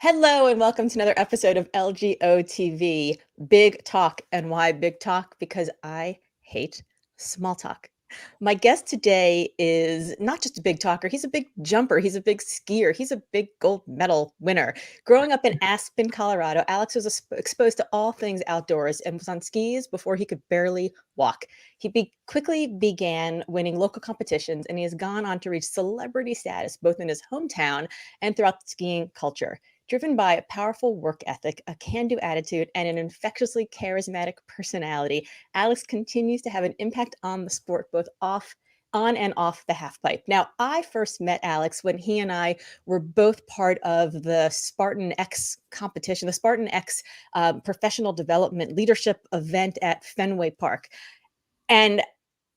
Hello and welcome to another episode of LGOtv. Big talk. And why big talk? Because I hate small talk. My guest today is not just a big talker, he's a big jumper, he's a big skier, he's a big gold medal winner. Growing up in Aspen, Colorado, Alex was exposed to all things outdoors and was on skis before he could barely walk. He quickly began winning local competitions, and he has gone on to reach celebrity status both in his hometown and throughout the skiing culture. Driven by a powerful work ethic, a can-do attitude, and an infectiously charismatic personality, Alex continues to have an impact on the sport, both on and off the halfpipe. Now, I first met Alex when he and I were both part of the Spartan X competition, the Spartan X professional development leadership event at Fenway Park. And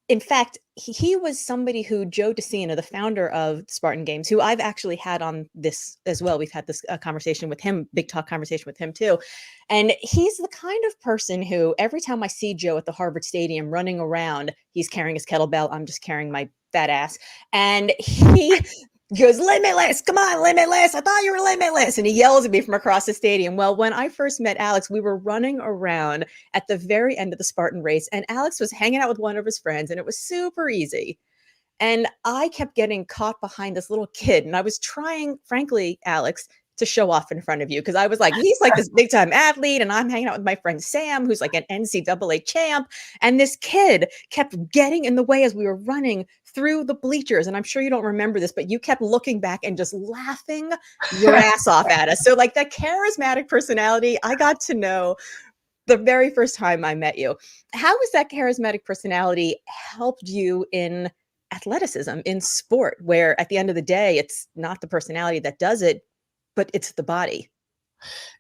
in fact, he was somebody who Joe DeCina, the founder of Spartan Games, who I've actually had on this as well. We've had this conversation with him, big talk conversation with him too. And he's the kind of person who every time I see Joe at the Harvard Stadium running around, he's carrying his kettlebell. I'm just carrying my fat ass. And he goes, "Limitless, come on, limitless. I thought you were limitless." And he yells at me from across the stadium. Well, when I first met Alex, we were running around at the very end of the Spartan race, and Alex was hanging out with one of his friends, and it was super easy. And I kept getting caught behind this little kid, and I was trying, frankly, Alex, to show off in front of you because I was like, he's like this big time athlete, and I'm hanging out with my friend Sam, who's like an NCAA champ. And this kid kept getting in the way as we were running through the bleachers. And I'm sure you don't remember this, but you kept looking back and just laughing your ass off at us. So, like, that charismatic personality, I got to know the very first time I met you. How has that charismatic personality helped you in athleticism, in sport, where at the end of the day, it's not the personality that does it, but it's the body?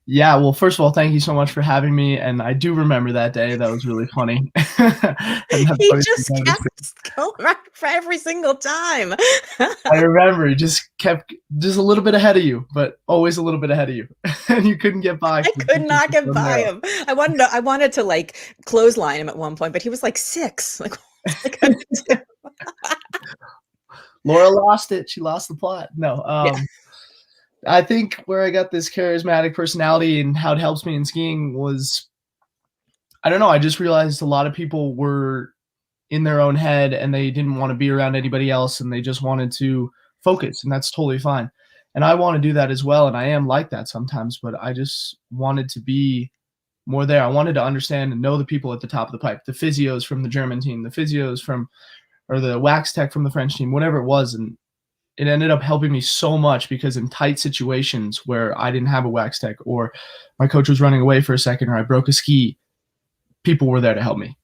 Yeah, well, first of all, thank you so much for having me, and I do remember that day. That was really funny. And that's He funny that just you noticed it. kept going right for every single time. I remember he just kept just a little bit ahead of you, but always a little bit ahead of you, and you couldn't get by I because could the distance not was get so by narrow. him. I wanted to like clothesline him at one point, but he was like 6. Like, what was I gonna do? Laura lost it. She lost the plot. No, Yeah. I think where I got this charismatic personality and how it helps me in skiing was, I don't know, I just realized a lot of people were in their own head and they didn't want to be around anybody else and they just wanted to focus, and that's totally fine. And I want to do that as well, and I am like that sometimes, but I just wanted to be more there. I wanted to understand and know the people at the top of the pipe, the physios from the German team, the physios from, or the wax tech from the French team, whatever it was. And it ended up helping me so much because in tight situations where I didn't have a wax tech, or my coach was running away for a second, or I broke a ski, people were there to help me.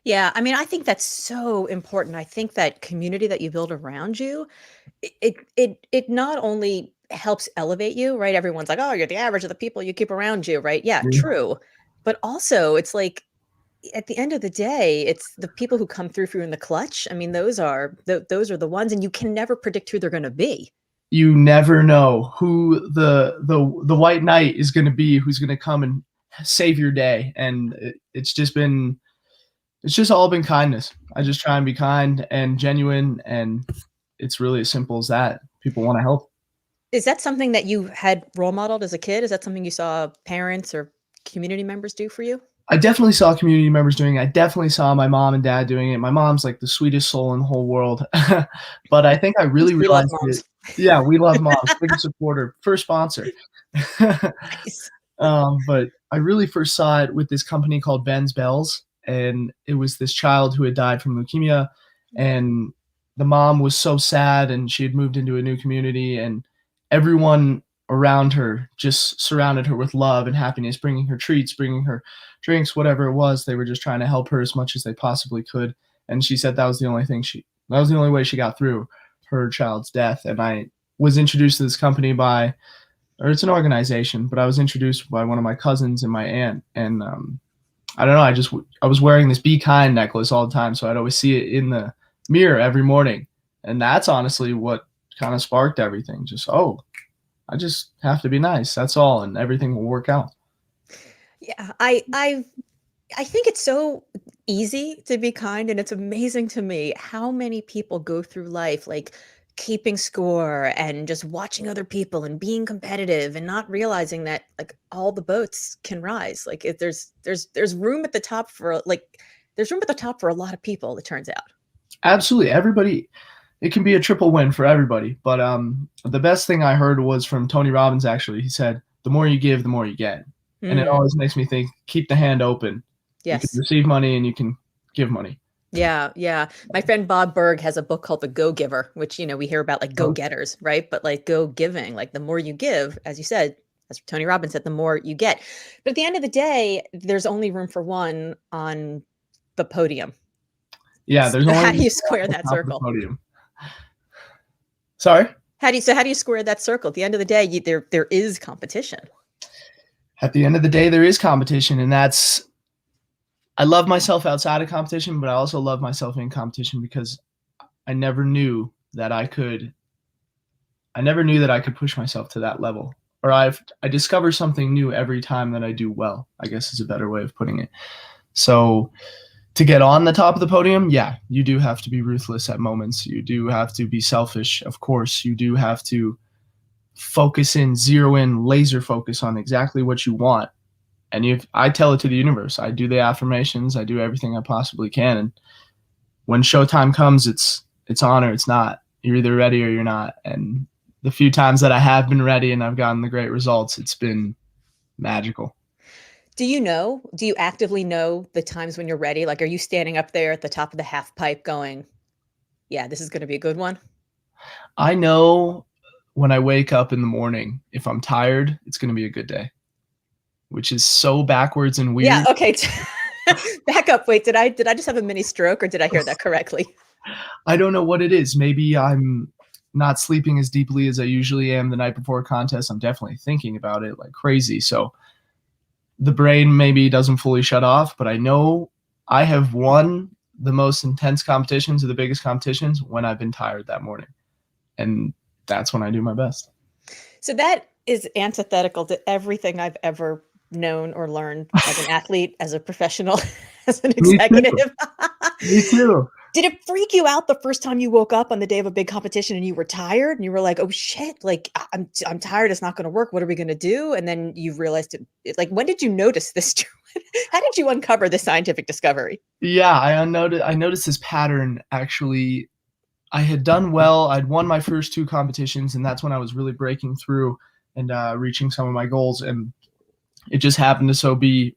Yeah, I mean, I think that's so important. I think that community that you build around you, it not only helps elevate you, right? Everyone's like, "Oh, you're the average of the people you keep around you," right? Yeah, true. But also, it's like at the end of the day, it's the people who come through for you in the clutch. I mean, those are the ones, and you can never predict who they're going to be. You never know who the white knight is going to be, who's going to come and save your day. And it's just all been kindness. I just try and be kind and genuine, and it's really as simple as that. People want to help. Is that something that you had role modeled as a kid? Is that something you saw parents or community members do for you? I definitely saw community members doing it. I definitely saw my mom and dad doing it. My mom's like the sweetest soul in the whole world. But I think I really We love realized it. moms. Yeah, we love moms. Biggest supporter, first sponsor. Nice. But I really first saw it with this company called Ben's Bells, and it was this child who had died from leukemia, and the mom was so sad, and she had moved into a new community, and everyone around her just surrounded her with love and happiness, bringing her treats, bringing her drinks, whatever it was. They were just trying to help her as much as they possibly could. And she said that was the only thing that was the only way she got through her child's death. And I was introduced to this company by, or it's an organization, but I was introduced by one of my cousins and my aunt. And I don't know, I was wearing this Be Kind necklace all the time, so I'd always see it in the mirror every morning. And that's honestly what kind of sparked everything. Just, oh, I just have to be nice. That's all, and everything will work out. Yeah, I think it's so easy to be kind, and it's amazing to me how many people go through life like keeping score and just watching other people and being competitive and not realizing that like all the boats can rise. Like if there's room at the top for there's room at the top for a lot of people, it turns out. Absolutely. Everybody, it can be a triple win for everybody. But the best thing I heard was from Tony Robbins, actually. He said, the more you give, the more you get. And it always makes me think, keep the hand open. Yes. You can receive money and you can give money. Yeah, yeah. My friend Bob Berg has a book called The Go Giver, which, you know, we hear about like go-getters, right? But like go giving, like the more you give, as you said, as Tony Robbins said, the more you get. But at the end of the day, there's only room for one on the podium. Yeah, there's only how do you square that circle? Podium. Sorry? How do you square that circle? At the end of the day, there is competition. At the end of the day, there is competition, and I love myself outside of competition, but I also love myself in competition because I never knew that I could push myself to that level. Or I discover something new every time that I do well, I guess is a better way of putting it. So to get on the top of the podium, yeah, you do have to be ruthless at moments. You do have to be selfish, of course. You do have to focus in, zero in, laser focus on exactly what you want. And I tell it to the universe. I do the affirmations. I do everything I possibly can. And when showtime comes, it's on or it's not. You're either ready or you're not. And the few times that I have been ready and I've gotten the great results, it's been magical. Do you actively know the times when you're ready? Like, are you standing up there at the top of the half pipe going, yeah, this is going to be a good one? I know when I wake up in the morning, if I'm tired, it's going to be a good day, which is so backwards and weird. Yeah. Okay. Back up. Wait, did I just have a mini stroke or did I hear that correctly? I don't know what it is. Maybe I'm not sleeping as deeply as I usually am the night before a contest. I'm definitely thinking about it like crazy. So the brain maybe doesn't fully shut off, but I know I have won the most intense competitions or the biggest competitions when I've been tired that morning. And that's when I do my best. So that is antithetical to everything I've ever known or learned as an athlete, as a professional, as an executive. Me too. Did it freak you out the first time you woke up on the day of a big competition and you were tired and you were like, oh shit, like I'm tired. It's not going to work. What are we going to do? And then you realized like, when did you notice this? How did you uncover this scientific discovery? Yeah, I noticed this pattern. Actually, I had done well. I'd won my first 2 competitions, and that's when I was really breaking through and reaching some of my goals. And it just happened to so be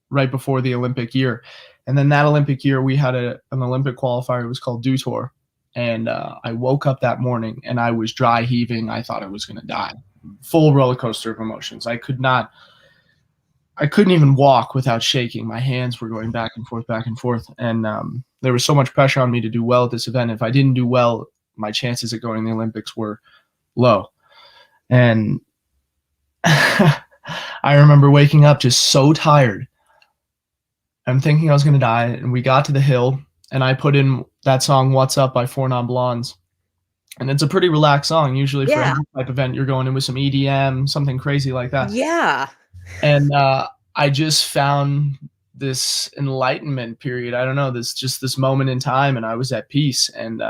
right before the Olympic year. And then that Olympic year, we had an Olympic qualifier. It was called Dew Tour. And I woke up that morning and I was dry heaving. I thought I was going to die. Full roller coaster of emotions. I couldn't even walk without shaking. My hands were going back and forth, back and forth. And there was so much pressure on me to do well at this event. If I didn't do well, my chances of going to the Olympics were low. And I remember waking up just so tired. I'm thinking I was going to die, and we got to the hill, and I put in that song "What's Up" by 4 Non Blondes, and it's a pretty relaxed song. Usually for any type event, you're going in with some EDM, something crazy like that. Yeah. And I just found this enlightenment period. I don't know, this moment in time, and I was at peace. And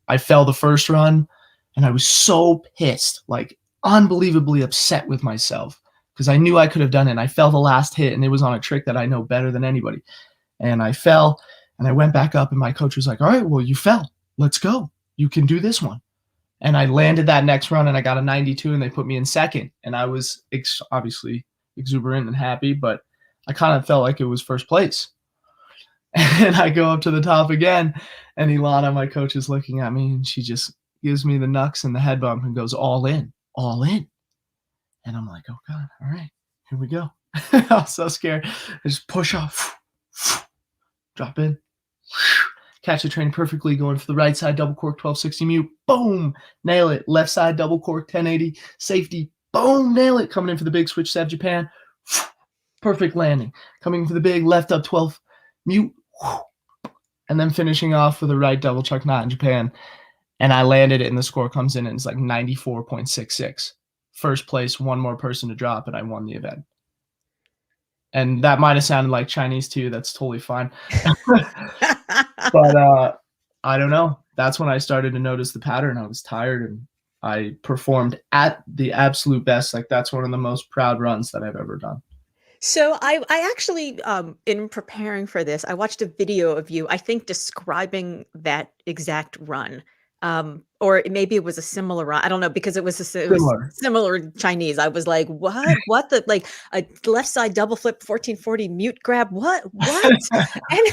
I fell the first run, and I was so pissed, like unbelievably upset with myself. Because I knew I could have done it. And I fell the last hit, and it was on a trick that I know better than anybody. And I fell, and I went back up, and my coach was like, all right, well, you fell. Let's go. You can do this one. And I landed that next run, and I got a 92, and they put me in second. And I was obviously exuberant and happy, but I kind of felt like it was first place. And I go up to the top again, and Ilana, my coach, is looking at me, and she just gives me the knucks and the head bump and goes, all in, all in. And I'm like, oh God, all right, here we go. I was so scared. I just push off, drop in, catch the train perfectly, going for the right side, double cork, 1260 mute, boom, nail it. Left side, double cork, 1080, safety, boom, nail it. Coming in for the big switch, Sev Japan, perfect landing. Coming for the big left up 12, mute, and then finishing off with a right double chuck knot in Japan. And I landed it, and the score comes in, and it's like 94.66. First place, one more person to drop, and I won the event. And that might have sounded like Chinese to you. That's totally fine. But I don't know. That's when I started to notice the pattern. I was tired and I performed at the absolute best. Like that's one of the most proud runs that I've ever done. So I actually in preparing for this, I watched a video of you, I think describing that exact run. Or maybe it was a similar run. I don't know because it was Similar. similar Chinese. I was like, "What? What the like a left side double flip 1440 mute grab? What? What?" And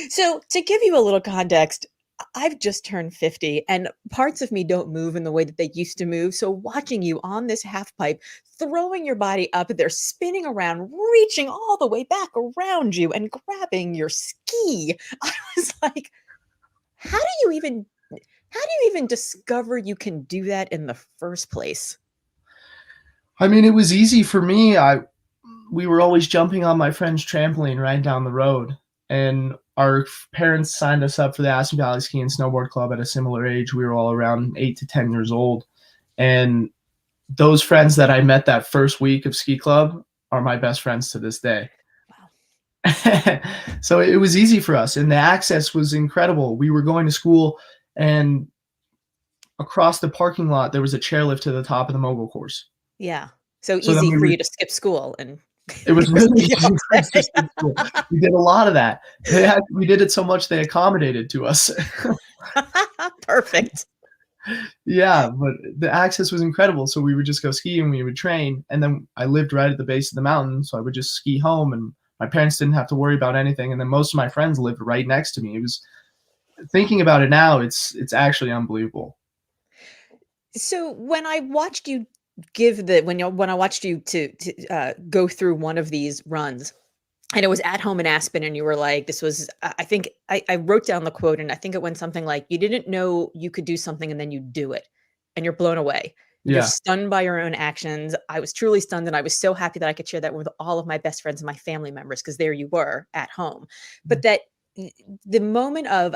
so to give you a little context, I've just turned 50 and parts of me don't move in the way that they used to move. So watching you on this half pipe, throwing your body up there, spinning around, reaching all the way back around you and grabbing your ski. I was like, how do you even discover you can do that in the first place? I mean, it was easy for me. We were always jumping on my friend's trampoline right down the road, and our parents signed us up for the Aspen Valley Ski and Snowboard Club at a similar age. We were all around 8 to 10 years old, and those friends that I met that first week of ski club are my best friends to this day. Wow. So it was easy for us, and the access was incredible. We were going to school, and across the parking lot there was a chairlift to the top of the mogul course. Yeah. So So then easy we for would you to skip school and It was really ski easy all for us to day. skip school. We did a lot of that. We did it so much they accommodated to us. Perfect. Yeah, but the access was incredible, so we would just go ski and we would train, and then I lived right at the base of the mountain, so I would just ski home, and my parents didn't have to worry about anything, and then most of my friends lived right next to me. It was thinking about it now, it's actually unbelievable. So when I watched you when I watched you to go through one of these runs, and it was at home in Aspen, and you were like, this was, I think I wrote down the quote, and I think it went something like, you didn't know you could do something and then you do it and you're blown away. You're Yeah. stunned by your own actions. I was truly stunned. And I was so happy that I could share that with all of my best friends and my family members, because there you were at home. But that the moment of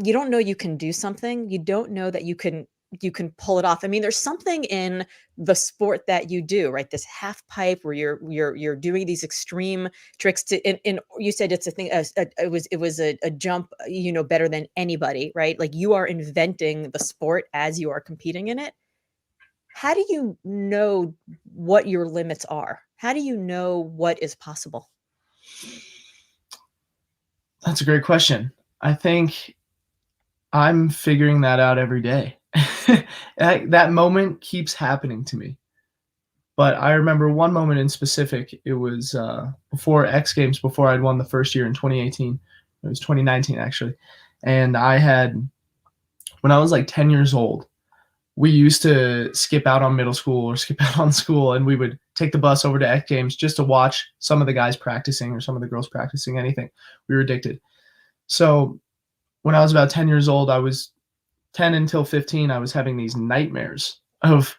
you don't know you can do something, you don't know that you can pull it off. I mean, there's something in the sport that you do, right? This half pipe where you're doing these extreme tricks to in you said it's a thing it was a jump, better than anybody, right? Like you are inventing the sport as you are competing in it. How do you know what your limits are? How do you know what is possible? That's a great question. I think I'm figuring that out every day. That moment keeps happening to me. But I remember one moment in specific. It was before X Games, before I'd won the first year in 2018. It was 2019 actually, and when I was like 10 years old, we used to skip out on middle school or skip out on school, and we would take the bus over to X Games just to watch some of the guys practicing or some of the girls practicing anything. We were addicted. So when I was about 10 years old, I was 10 until 15. I was having these nightmares of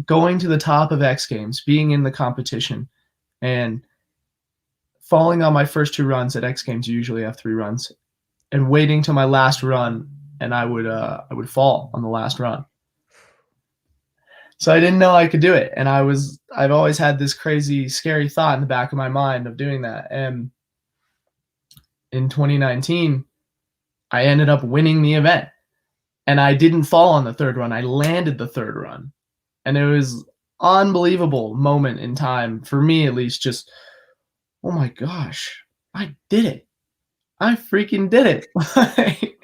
going to the top of X Games, being in the competition, and falling on my first two runs at X Games. You usually have three runs, and waiting till my last run, and I would fall on the last run. So I didn't know I could do it, and I've always had this crazy, scary thought in the back of my mind of doing that. And in 2019, I ended up winning the event, and I didn't fall on the third run. I landed the third run, and it was unbelievable moment in time for me, at least. Just, oh my gosh, I did it! I freaking did it!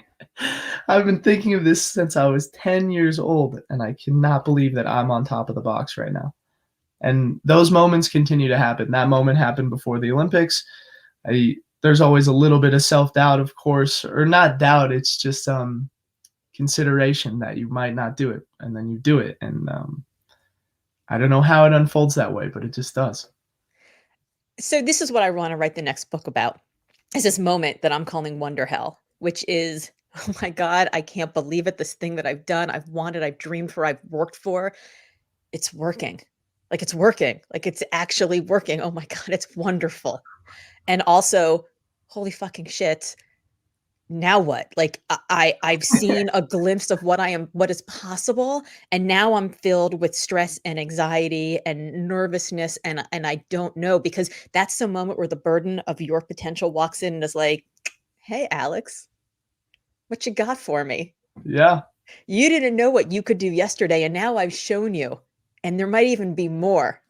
I've been thinking of this since I was 10 years old, and I cannot believe that I'm on top of the box right now. And those moments continue to happen. That moment happened before the Olympics. There's always a little bit of self-doubt, of course, or not doubt. It's just consideration that you might not do it, and then you do it. And I don't know how it unfolds that way, but it just does. So this is what I want to write the next book about. Is this moment that I'm calling Wonder Hell, which is, oh my God, I can't believe it. This thing that I've done, I've wanted, I've dreamed for, I've worked for, it's working. Like it's working. Like it's actually working. Oh my God, it's wonderful. And also, holy fucking shit. Now what? Like I've seen a glimpse of what is possible, and now I'm filled with stress and anxiety and nervousness, and I don't know, because that's the moment where the burden of your potential walks in and is like, "Hey, Alex, What you got for me? Yeah. You didn't know what you could do yesterday, and now I've shown you, and there might even be more.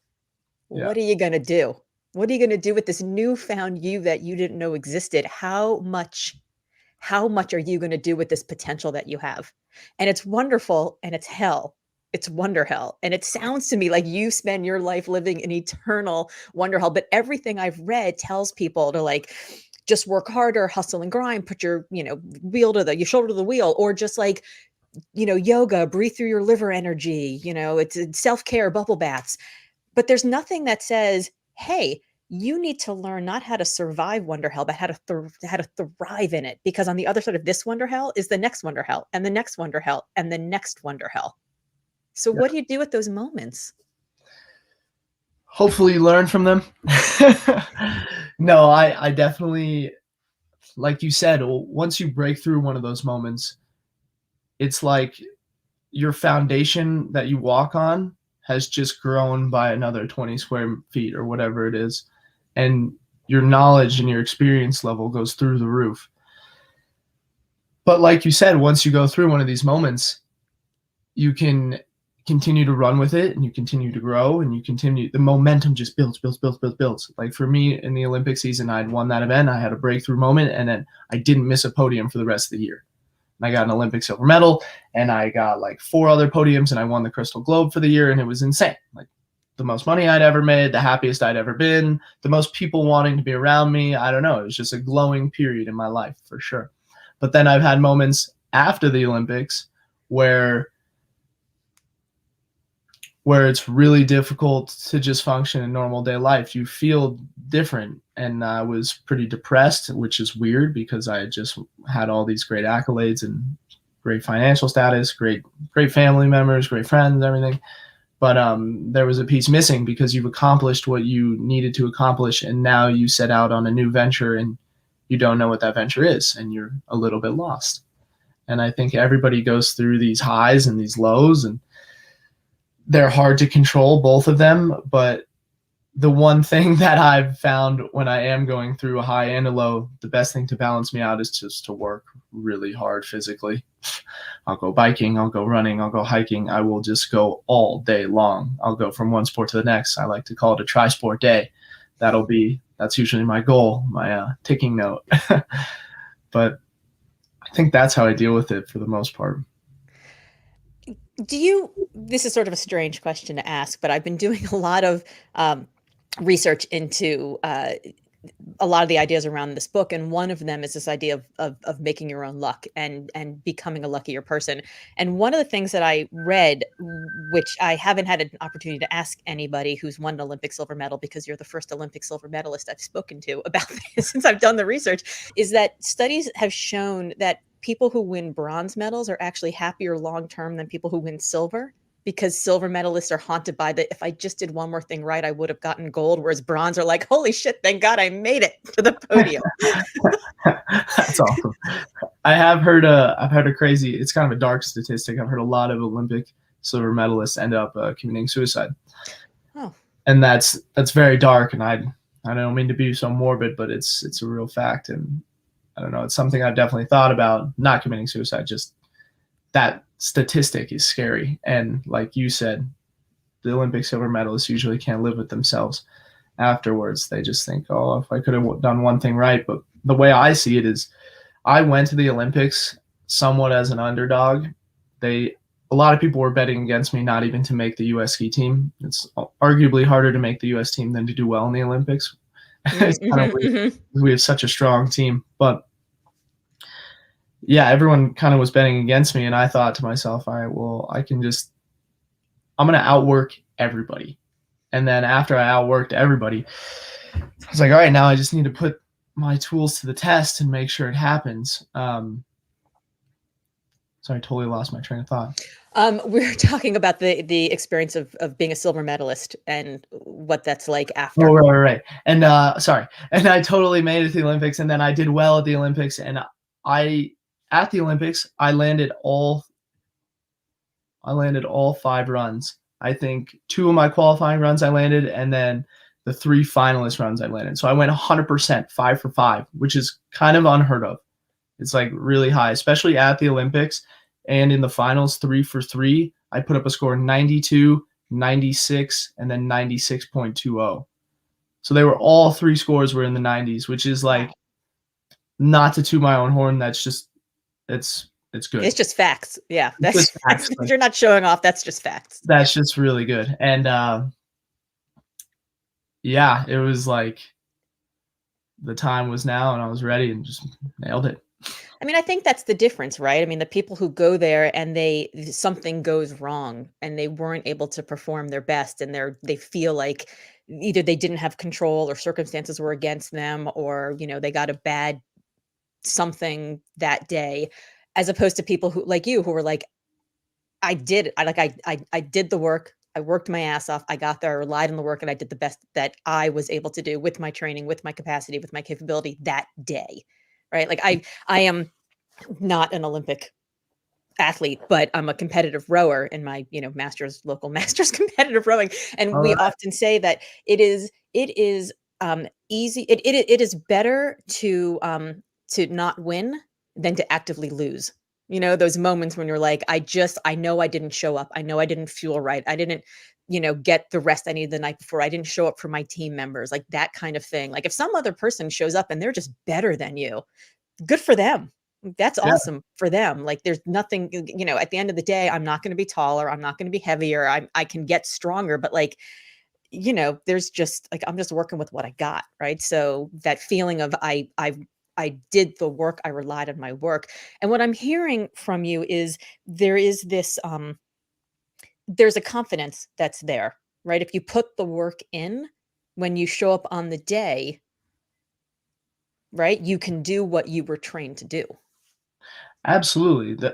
Yeah. What are you gonna do? What are you gonna do with this newfound you that you didn't know existed? How much are you gonna do with this potential that you have? And it's wonderful and it's hell. It's wonder hell. And it sounds to me like you spend your life living an eternal wonder hell. But everything I've read tells people to like just work harder, hustle and grind, put your, your shoulder to the wheel, or just like, yoga, breathe through your liver energy, it's self-care, bubble baths. But there's nothing that says, hey, you need to learn not how to survive wonder hell, but how to thrive in it. Because on the other side of this wonder hell is the next wonder hell, and the next wonder hell, and the next wonder hell. So Yeah. what do you do with those moments? Hopefully you learn from them. No, I definitely, like you said, once you break through one of those moments, it's like your foundation that you walk on has just grown by another 20 square feet or whatever it is. And your knowledge and your experience level goes through the roof. But like you said, once you go through one of these moments, you can continue to run with it and you continue to grow and the momentum just builds. Like for me in the Olympic season, I'd won that event. I had a breakthrough moment and then I didn't miss a podium for the rest of the year. I got an Olympic silver medal and I got like 4 other podiums and I won the Crystal Globe for the year. And it was insane. Like the most money I'd ever made, the happiest I'd ever been, the most people wanting to be around me. I don't know. It was just a glowing period in my life for sure. But then I've had moments after the Olympics where it's really difficult to just function in normal day life. You feel different. And I was pretty depressed, which is weird because I had just had all these great accolades and great financial status, great family members, great friends, everything. But there was a piece missing because you've accomplished what you needed to accomplish. And now you set out on a new venture and you don't know what that venture is. And you're a little bit lost. And I think everybody goes through these highs and these lows, and they're hard to control, both of them. But the one thing that I've found when I am going through a high and a low, the best thing to balance me out is just to work really hard physically. I'll go biking, I'll go running, I'll go hiking. I will just go all day long. I'll go from one sport to the next. I like to call it a tri-sport day. That's usually my goal, my ticking note. But I think that's how I deal with it for the most part. This is sort of a strange question to ask, but I've been doing a lot of research into a lot of the ideas around this book, and one of them is this idea of making your own luck and becoming a luckier person. And one of the things that I read, which I haven't had an opportunity to ask anybody who's won an Olympic silver medal, because you're the first Olympic silver medalist I've spoken to about this since I've done the research, is that studies have shown that people who win bronze medals are actually happier long term than people who win silver, because silver medalists are haunted by if I just did one more thing right, I would have gotten gold. Whereas bronze are like, holy shit, thank God I made it to the podium. That's awesome. I've heard a crazy, it's kind of a dark statistic. I've heard a lot of Olympic silver medalists end up committing suicide. Oh. And that's very dark. And I don't mean to be so morbid, but it's a real fact. And I don't know, it's something I've definitely thought about, not committing suicide, just that statistic is scary. And like you said, the Olympic silver medalists usually can't live with themselves afterwards. They just think, oh, if I could have done one thing right. But the way I see it is, I went to the Olympics somewhat as an underdog. A lot of people were betting against me not even to make the U.S. ski team. It's arguably harder to make the U.S. team than to do well in the Olympics. It's kind of weird. We have such a strong team. But yeah, everyone kind of was betting against me, and I thought to myself, all right, well, I'm going to outwork everybody. And then after I outworked everybody, I was like, all right, now I just need to put my tools to the test and make sure it happens. Sorry, I totally lost my train of thought. We're talking about the experience of being a silver medalist and what that's like after. Oh, right. And sorry. And I totally made it to the Olympics, and then I did well at the Olympics, and at the Olympics, I landed all 5 runs. I think 2 of my qualifying runs I landed, and then the 3 finalist runs I landed. So I went 100%, 5 for 5, which is kind of unheard of. It's like really high, especially at the Olympics and in the finals, 3 for 3. I put up a score 92, 96, and then 96.20. So they were all 3 scores were in the 90s, which is like, not to toot my own horn. That's just it's good. It's just facts. Yeah, It's that's just facts. you're not showing off. That's just facts. That's just really good. And yeah, it was like the time was now, and I was ready and just nailed it. I mean, I think that's the difference, right? I mean, the people who go there and something goes wrong and they weren't able to perform their best, and they feel like either they didn't have control or circumstances were against them, or, they got a bad something that day, as opposed to people who like you, who were like, I did it. I did the work. I worked my ass off. I got there, I relied on the work, and I did the best that I was able to do with my training, with my capacity, with my capability that day. Right? Like I am not an Olympic athlete, but I'm a competitive rower in my, local masters competitive rowing. And we often say that it is easy. It is better to not win than to actively lose. Those moments when you're like, I know I didn't show up. I know I didn't fuel right. I didn't, get the rest I needed the night before. I didn't show up for my team members, like that kind of thing. Like if some other person shows up and they're just better than you, good for them. That's awesome for them. Like there's nothing, at the end of the day, I'm not going to be taller. I'm not going to be heavier. I can get stronger, but like, there's just like, I'm just working with what I got. Right. So that feeling of I did the work, I relied on my work. And what I'm hearing from you is there is this, there's a confidence that's there, right? If you put the work in, when you show up on the day, right, you can do what you were trained to do. Absolutely.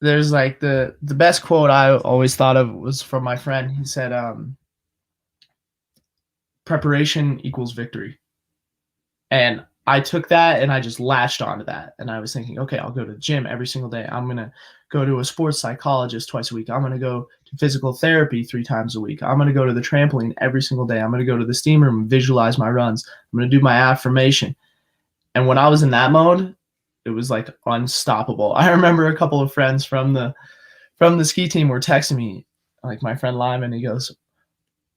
There's like the best quote I always thought of was from my friend. He said, preparation equals victory. And I took that and I just latched onto that. And I was thinking, okay, I'll go to the gym every single day. I'm going to go to a sports psychologist twice a week. I'm going to go to physical therapy 3 times a week. I'm going to go to the trampoline every single day. I'm going to go to the steam room and visualize my runs. I'm going to do my affirmation. And when I was in that mode, it was like unstoppable. I remember a couple of friends from the ski team were texting me, like my friend Lyman. He goes,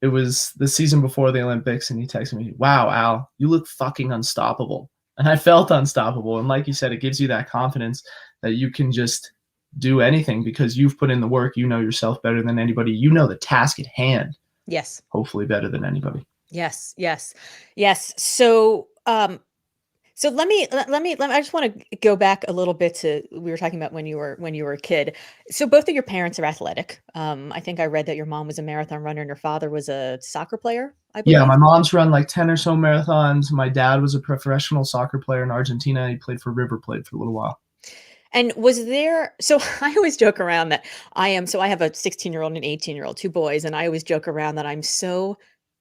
it was the season before the Olympics, and he texted me, "Wow, Al, you look fucking unstoppable." And I felt unstoppable. And like you said, it gives you that confidence that you can just do anything because you've put in the work. You know yourself better than anybody. You know the task at hand. Yes. Hopefully better than anybody. Yes. So, so let me, I just want to go back a little bit to, we were talking about when you were a kid. So both of your parents are athletic. I think I read that your mom was a marathon runner and your father was a soccer player, I believe. Yeah, my mom's run like 10 or so marathons. My dad was a professional soccer player in Argentina. He played for River Plate for a little while. And was there, so I always joke around that I have a 16-year-old and an 18-year-old, 2 boys. And I always joke around that I'm so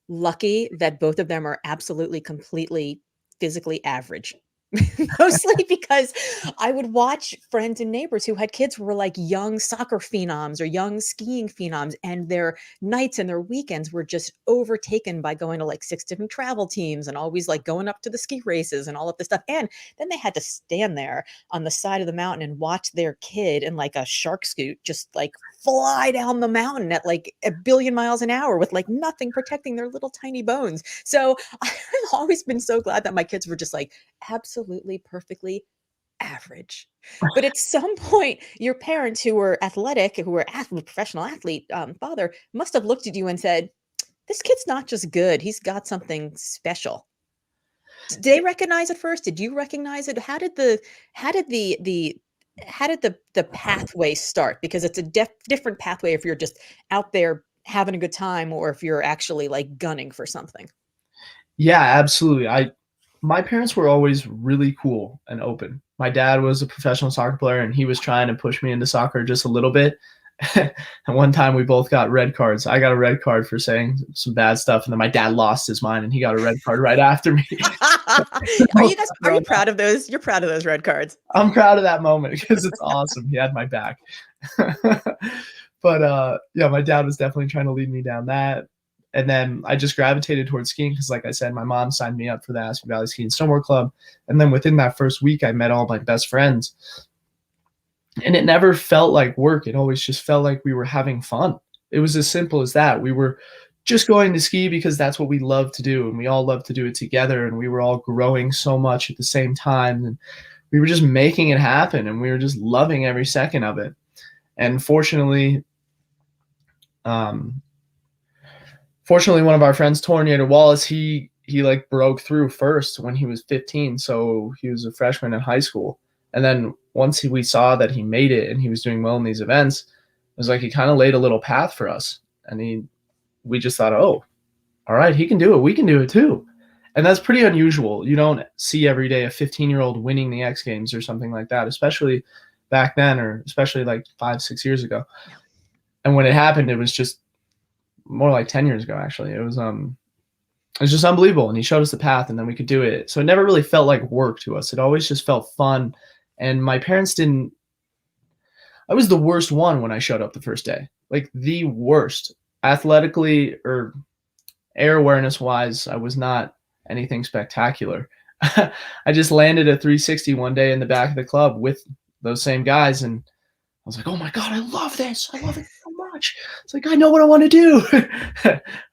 lucky that both of them are absolutely, completely physically average. Mostly because I would watch friends and neighbors who had kids who were like young soccer phenoms or young skiing phenoms, and their nights and their weekends were just overtaken by going to like 6 different travel teams and always like going up to the ski races and all of this stuff. And then they had to stand there on the side of the mountain and watch their kid in like a shark scoot just like fly down the mountain at like 1 billion miles an hour with like nothing protecting their little tiny bones. So I've always been so glad that my kids were just like absolutely perfectly average. But at some point, your parents who were athletic, who were professional athlete, father must have looked at you and said, "This kid's not just good; he's got something special." Did they recognize it first? Did you recognize it? How did the pathway start? Because it's a different pathway if you're just out there having a good time or if you're actually like gunning for something. Yeah, absolutely. My parents were always really cool and open. My dad was a professional soccer player, and he was trying to push me into soccer just a little bit. And one time we both got red cards. I got a red card for saying some bad stuff, and then my dad lost his mind and he got a red card right after me. Are you proud of those? You're proud of those red cards. I'm proud of that moment because it's awesome. He had my back. But yeah, my dad was definitely trying to lead me down that. And then I just gravitated towards skiing because, like I said, my mom signed me up for the Aspen Valley Ski and Snowboard Club. And then within that first week, I met all my best friends. And it never felt like work. It always just felt like we were having fun. It was as simple as that. We were just going to ski because that's what we love to do. And we all love to do it together. And we were all growing so much at the same time. And we were just making it happen. And we were just loving every second of it. And fortunately, one of our friends, Tornator Wallace, he like broke through first when he was 15. So he was a freshman in high school. And then once we saw that he made it and he was doing well in these events, it was like he kind of laid a little path for us. And we just thought, oh, all right, he can do it. We can do it too. And that's pretty unusual. You don't see every day a 15-year-old winning the X Games or something like that, especially back then, or especially like 5-6 years ago. And when it happened, it was just more like 10 years ago, actually. It was just unbelievable. And he showed us the path, and then we could do it. So it never really felt like work to us. It always just felt fun. And my parents didn't, I was the worst one when I showed up the first day, like the worst. Athletically or air awareness wise, I was not anything spectacular. I just landed a 360 one day in the back of the club with those same guys, and I was like, oh my God, I love this. I love it so much. It's like, I know what I want to do.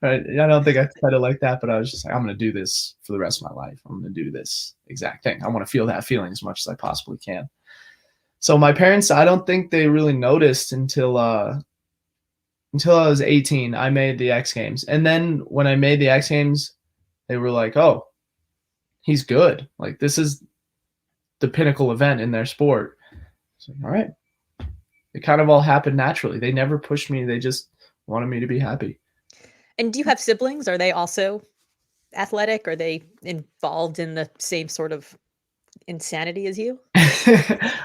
Right? I don't think I said it like that, but I was just like, I'm going to do this for the rest of my life. I'm going to do this exact thing. I want to feel that feeling as much as I possibly can. So my parents, I don't think they really noticed until I was 18. I made the X Games. And then when I made the X Games, they were like, oh, he's good. Like, this is the pinnacle event in their sport. So, all right. It kind of all happened naturally. They never pushed me. They just wanted me to be happy. And do you have siblings? Are they also athletic? Are they involved in the same sort of insanity as you?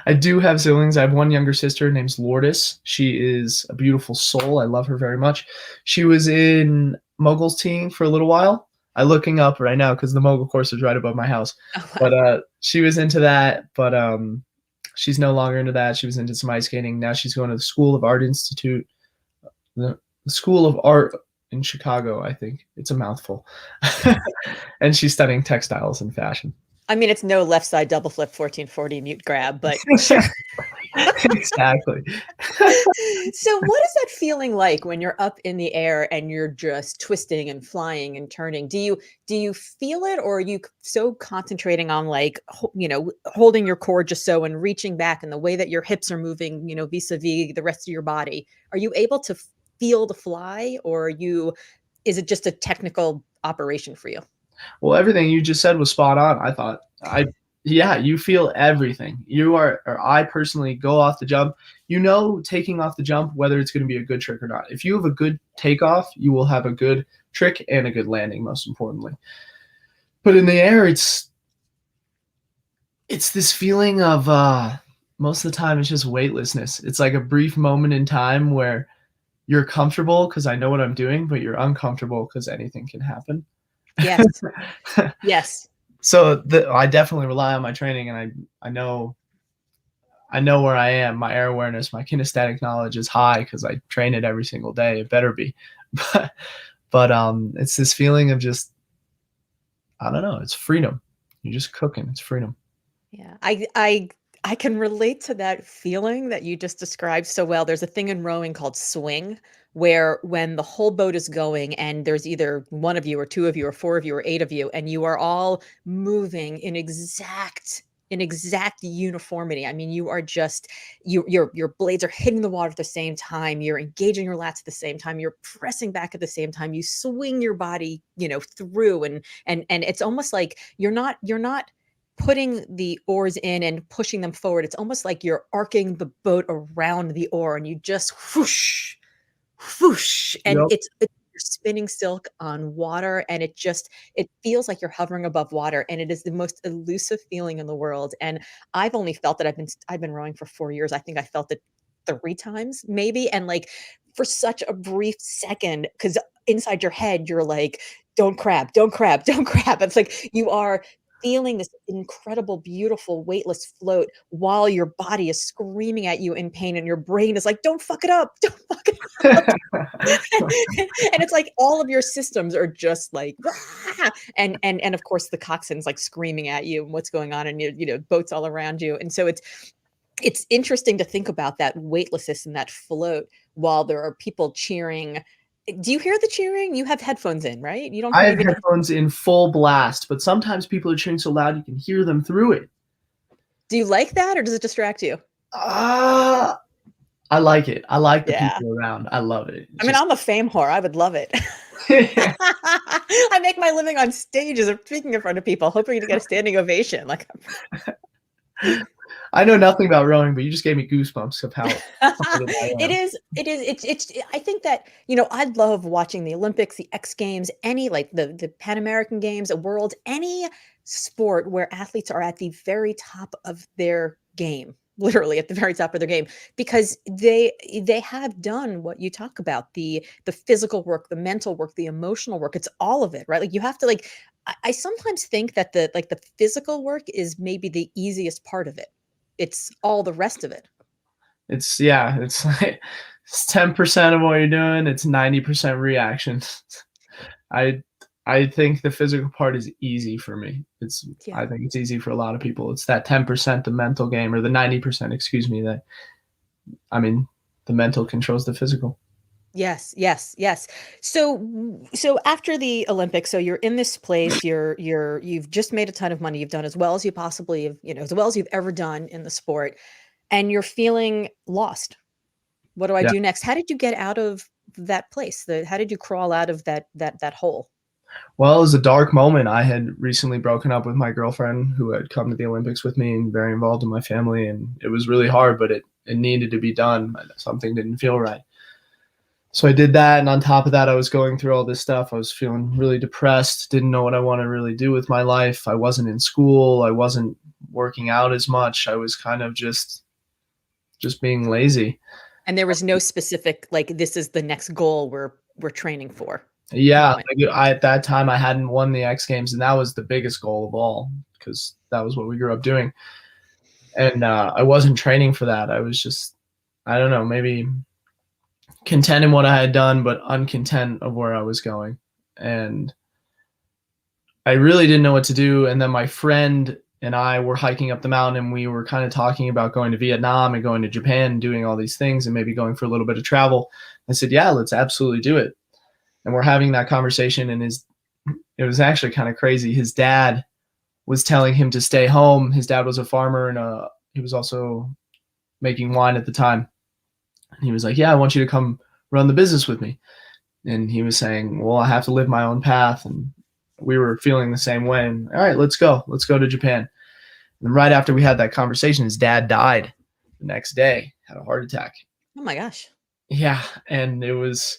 I do have siblings. I have one younger sister named Lourdes. She is a beautiful soul. I love her very much. She was in moguls team for a little while. I'm looking up right now because the mogul course is right above my house. Oh, wow. But she was into that, but she's no longer into that. She was into some ice skating. Now she's going to the School of Art Institute, the School of Art in Chicago, I think. It's a mouthful. And she's studying textiles and fashion. I mean, it's no left side double flip 1440 mute grab, but Exactly. So what is that feeling like when you're up in the air and you're just twisting and flying and turning? Do you feel it, or are you so concentrating on, like, holding your core just so and reaching back and the way that your hips are moving, vis-a-vis the rest of your body? Are you able to feel the fly, or is it just a technical operation for you? Well, everything you just said was spot on. I thought yeah, you feel everything. I personally go off the jump, taking off the jump, whether it's going to be a good trick or not. If you have a good takeoff, you will have a good trick and a good landing, most importantly. But in the air, it's this feeling of, most of the time, it's just weightlessness. It's like a brief moment in time where you're comfortable because I know what I'm doing, but you're uncomfortable because anything can happen. Yes. Yes. So I definitely rely on my training, and I know where I am. My air awareness, my kinesthetic knowledge is high because I train it every single day. It better be. But it's this feeling of just, I don't know, it's freedom. You're just cooking. It's freedom. Yeah. I can relate to that feeling that you just described so well. There's a thing in rowing called swing, where when the whole boat is going and there's either one of you or two of you or four of you or eight of you, and you are all moving in exact uniformity. I mean, you are just, your blades are hitting the water at the same time. You're engaging your lats at the same time. You're pressing back at the same time. You swing your body, through, and it's almost like you're not putting the oars in and pushing them forward. It's almost like you're arcing the boat around the oar, and you just whoosh, whoosh, and Yep. it's you're spinning silk on water, and it feels like you're hovering above water, and it is the most elusive feeling in the world. And I've only felt that I've been rowing for 4 years. I think I felt it 3 times maybe, and like for such a brief second, because inside your head you're like, don't crab, don't crab, don't crab. It's like you are feeling this incredible, beautiful, weightless float while your body is screaming at you in pain and your brain is like, "Don't fuck it up. Don't fuck it up." And it's like all of your systems are just like, "Rah!" And of course the coxswain's like screaming at you and what's going on and boats all around you. And so it's interesting to think about that weightlessness and that float while there are people cheering. Do you hear the cheering? You have headphones in, right? You don't I have even headphones in full blast, but sometimes people are cheering so loud you can hear them through it. Do you like that or does it distract you? I like it. I like the Yeah. people around. I love it. I mean, I'm a fame whore. I would love it. I make my living on stages of speaking in front of people, hoping to get a standing ovation. Like, I know nothing about rowing, but you just gave me goosebumps of how confident I it am. is, it's, I think that, I love watching the Olympics, the X Games, any like the Pan American Games, the World, any sport where athletes are at the very top of their game, literally at the very top of their game, because they have done what you talk about, the physical work, the mental work, the emotional work. It's all of it, right? Like you have to like, I sometimes think that the physical work is maybe the easiest part of it. It's all the rest of it. It's it's like it's 10% of what you're doing, it's 90% reaction. I I think the physical part is easy for me. Yeah. I think it's easy for a lot of people. It's that 10%, the mental game, or the 90%, excuse me, that I mean, the mental controls the physical. Yes, yes, yes. So after the Olympics, so you're in this place, you've just made a ton of money, you've done as well as you possibly have, as well as you've ever done in the sport, and you're feeling lost. What do I Yeah. do next? How did you get out of that place? How did you crawl out of that hole? Well, it was a dark moment. I had recently broken up with my girlfriend who had come to the Olympics with me and very involved in my family, and it was really hard, but it needed to be done. Something didn't feel right. So I did that, and on top of that, I was going through all this stuff. I was feeling really depressed, didn't know what I want to really do with my life. I wasn't in school. I wasn't working out as much. I was kind of just being lazy. And there was no specific, like, this is the next goal we're training for at that Yeah, point. like, at that time, I hadn't won the X Games, and that was the biggest goal of all because that was what we grew up doing. And I wasn't training for that. I was just, I don't know, maybe content in what I had done, but uncontent of where I was going. And I really didn't know what to do. And then my friend and I were hiking up the mountain, and we were kind of talking about going to Vietnam and going to Japan and doing all these things and maybe going for a little bit of travel. I said, yeah, let's absolutely do it. And we're having that conversation, and it was actually kind of crazy. His dad was telling him to stay home. His dad was a farmer, and he was also making wine at the time. And he was like, yeah, I want you to come run the business with me. And he was saying, well, I have to live my own path. And we were feeling the same way. And all right, let's go to Japan. And right after we had that conversation, his dad died the next day, had a heart attack. Oh my gosh. Yeah. And it was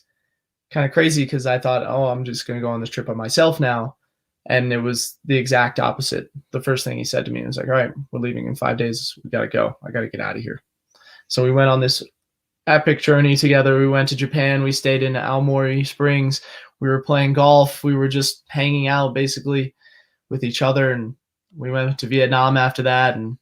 kind of crazy because I thought, oh, I'm just going to go on this trip by myself now. And it was the exact opposite. The first thing he said to me was like, all right, we're leaving in 5 days. We got to go. I got to get out of here. So we went on this epic journey together. We went to Japan. We stayed in Aomori Springs. We were playing golf. We were just hanging out basically with each other. And we went to Vietnam after that. And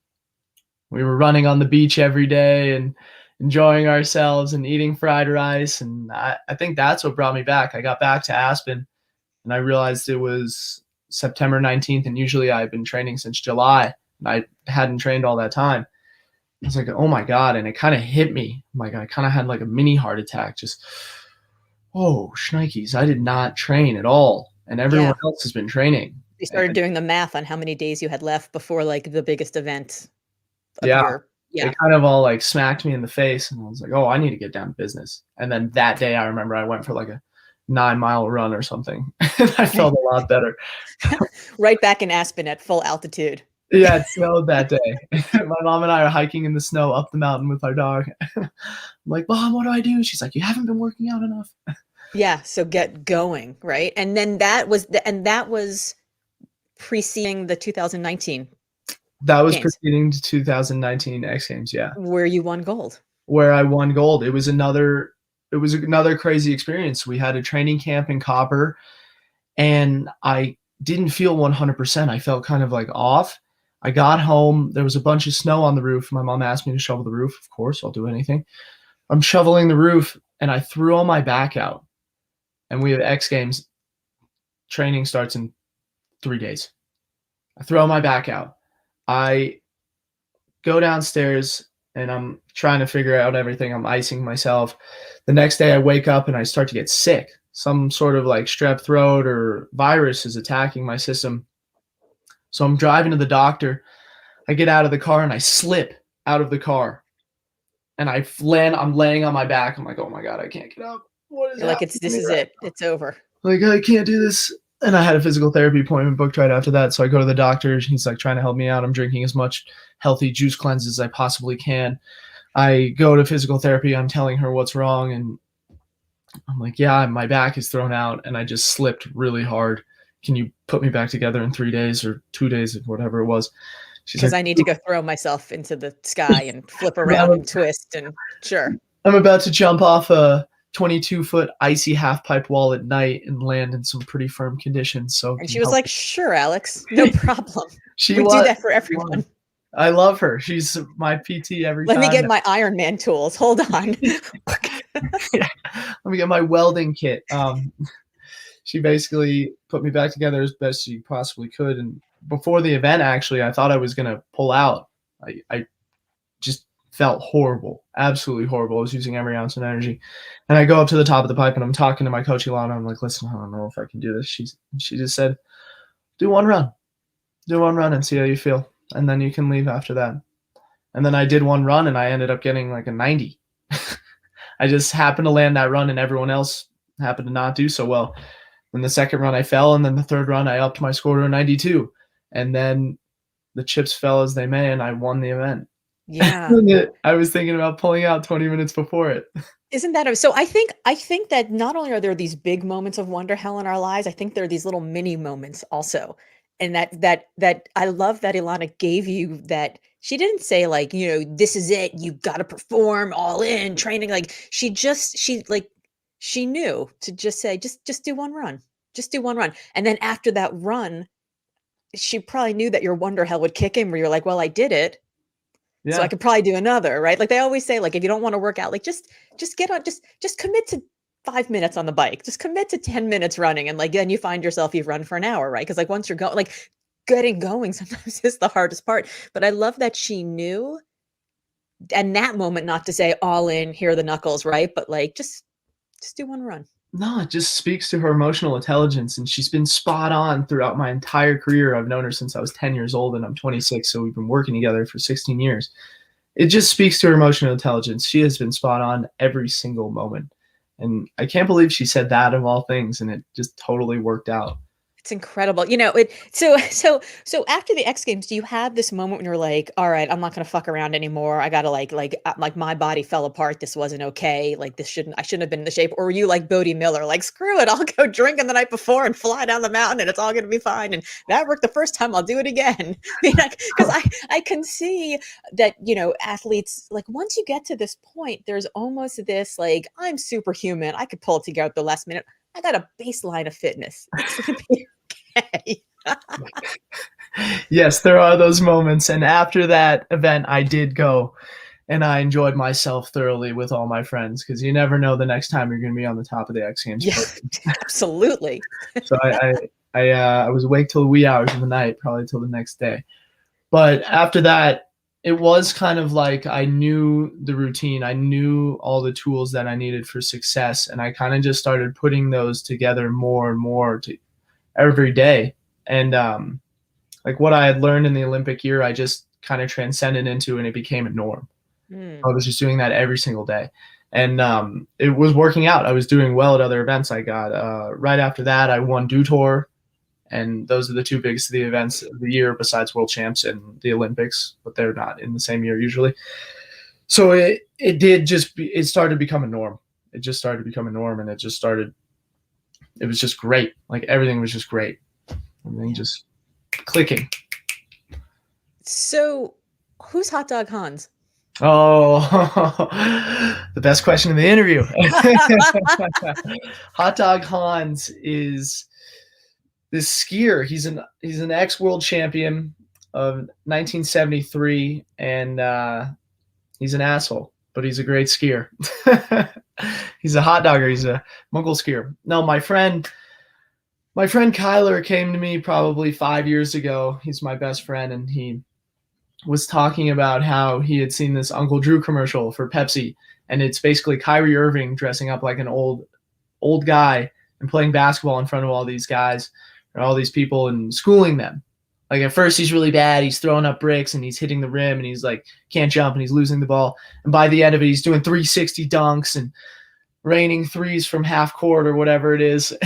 we were running on the beach every day and enjoying ourselves and eating fried rice. And I think that's what brought me back. I got back to Aspen and I realized it was September 19th. And usually I've been training since July and I hadn't trained all that time. I was like, oh my God. And it kind of hit me. Like I kind of had like a mini heart attack. Just, oh, shnikes. I did not train at all. And everyone else has been training. You started doing the math on how many days you had left before like the biggest event of Yeah. yeah. It kind of all like smacked me in the face. And I was like, oh, I need to get down to business. And then that day I remember I went for like a 9-mile run or something. And I felt a lot better. Right back in Aspen at full altitude. Yeah, it snowed that day. My mom and I are hiking in the snow up the mountain with our dog. I'm like, Mom, what do I do? She's like, you haven't been working out enough. Yeah, so get going, right? And then that was preceding the 2019 That was Games. preceding the 2019 X Games, yeah. Where you won gold. Where I won gold. It was another crazy experience. We had a training camp in Copper, and I didn't feel 100%. I felt kind of like off. I got home. There was a bunch of snow on the roof. My mom asked me to shovel the roof. Of course, I'll do anything. I'm shoveling the roof, and I threw all my back out. And we have X Games. Training starts in 3 days. I throw my back out. I go downstairs, and I'm trying to figure out everything. I'm icing myself. The next day, I wake up, and I start to get sick. Some sort of like strep throat or virus is attacking my system. So I'm driving to the doctor. I get out of the car, and I slip out of the car. And I'm laying on my back. I'm like, oh my God, I can't get up. What is You're like, happening this to me is right it. It's over. Like, I can't do this. And I had a physical therapy appointment booked right after that. So I go to the doctor. He's like trying to help me out. I'm drinking as much healthy juice cleanses as I possibly can. I go to physical therapy. I'm telling her what's wrong. And I'm like, yeah, my back is thrown out and I just slipped really hard. Can you put me back together in 3 days or 2 days or whatever it was? She's Because like, I need to go throw myself into the sky and flip around and twist and sure. I'm about to jump off a 22-foot icy half-pipe wall at night and land in some pretty firm conditions. So And she was like, sure, Alex, no problem. we do that for everyone. I love her. She's my PT every time. Let me get my Iron Man tools. Hold on. Yeah. Let me get my welding kit. She basically put me back together as best she possibly could. And before the event, actually, I thought I was going to pull out. I just felt horrible, absolutely horrible. I was using every ounce of energy. And I go up to the top of the pipe and I'm talking to my coach, Ilana. I'm like, listen, I don't know if I can do this. She just said, do one run and see how you feel. And then you can leave after that. And then I did one run and I ended up getting like a 90. I just happened to land that run and everyone else happened to not do so well. Then the second run I fell, and then the third run I upped my score to a 92. And then the chips fell as they may, and I won the event. Yeah. I was thinking about pulling out 20 minutes before it. Isn't that so? I think that not only are there these big moments of wonder hell in our lives, I think there are these little mini moments also. And that I love that Ilana gave you that. She didn't say like, this is it, you got to perform all in training. Like she knew to just say, just do one run, just do one run. And then after that run, she probably knew that your wonder hell would kick in where you're like, well, I did it. Yeah. So I could probably do another, right? Like they always say, like, if you don't want to work out, like just get on, just commit to 5 minutes on the bike, just commit to 10 minutes running. And like, then you find yourself, you've run for an hour, right? Cause like once you're going, like getting going sometimes is the hardest part, but I love that she knew and that moment, not to say all in, here are the knuckles, right? But like, just do one run. No, it just speaks to her emotional intelligence, and she's been spot on throughout my entire career. I've known her since I was 10 years old, and I'm 26, so we've been working together for 16 years. It just speaks to her emotional intelligence. She has been spot on every single moment, and I can't believe she said that of all things, and it just totally worked out. It's incredible. So after the X Games, do you have this moment when you're like, all right, I'm not going to fuck around anymore. I got to like my body fell apart. This wasn't okay. Like I shouldn't have been in the shape. Or were you like Bodie Miller, like, screw it, I'll go drinking the night before and fly down the mountain and it's all going to be fine. And that worked the first time, I'll do it again. Because I can see that, athletes, like once you get to this point, there's almost this, like, I'm superhuman. I could pull it together at the last minute. I got a baseline of fitness. It's going to be okay. Yes, there are those moments. And after that event, I did go and I enjoyed myself thoroughly with all my friends, because you never know the next time you're going to be on the top of the X Games. Yeah, absolutely. So I was awake till the wee hours of the night, probably till the next day. But after that, it was kind of like I knew the routine. I knew all the tools that I needed for success. And I kind of just started putting those together more and more every day. And like what I had learned in the Olympic year, I just kind of transcended into, and it became a norm. I was just doing that every single day. And it was working out. I was doing well at other events. I got right after that, I won Dew Tour. And those are the two biggest of the events of the year besides World Champs and the Olympics, but they're not in the same year usually. So it started to become a norm. It just started to become a norm, and it was just great. Like everything was just great. Everything just clicking. So who's Hotdog Hans? Oh, the best question in the interview. Hotdog Hans is this skier. He's an ex-world champion of 1973, and he's an asshole, but he's a great skier. He's a hot dogger. He's a Mongol skier. No, my friend Kyler came to me probably 5 years ago. He's my best friend, and he was talking about how he had seen this Uncle Drew commercial for Pepsi, and it's basically Kyrie Irving dressing up like an old guy and playing basketball in front of all these guys or all these people and schooling them. Like at first he's really bad. He's throwing up bricks and he's hitting the rim and he's like can't jump and he's losing the ball. And by the end of it, he's doing 360 dunks and raining threes from half court or whatever it is.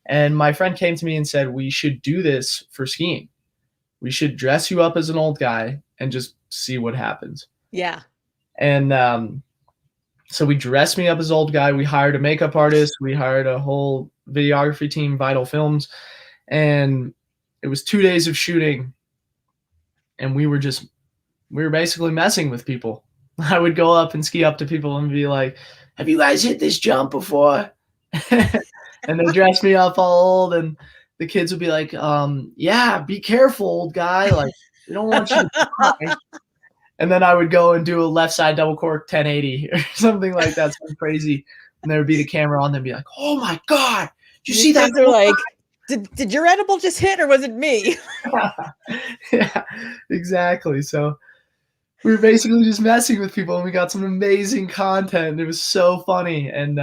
And my friend came to me and said, we should do this for skiing. We should dress you up as an old guy and just see what happens. Yeah. And so we dressed me up as old guy. We hired a makeup artist. We hired a whole videography team, Vital Films. And it was 2 days of shooting. And we were basically messing with people. I would go up and ski up to people and be like, have you guys hit this jump before? And they dressed me up all old, and the kids would be like, yeah, be careful, old guy. Like, we don't want you to die. And then I would go and do a left side double cork 1080 or something like that, something crazy. And there would be the camera on them and be like, oh my God, did you see that? They're like, did your edible just hit or was it me? Yeah, exactly. So we were basically just messing with people, and we got some amazing content. It was so funny. And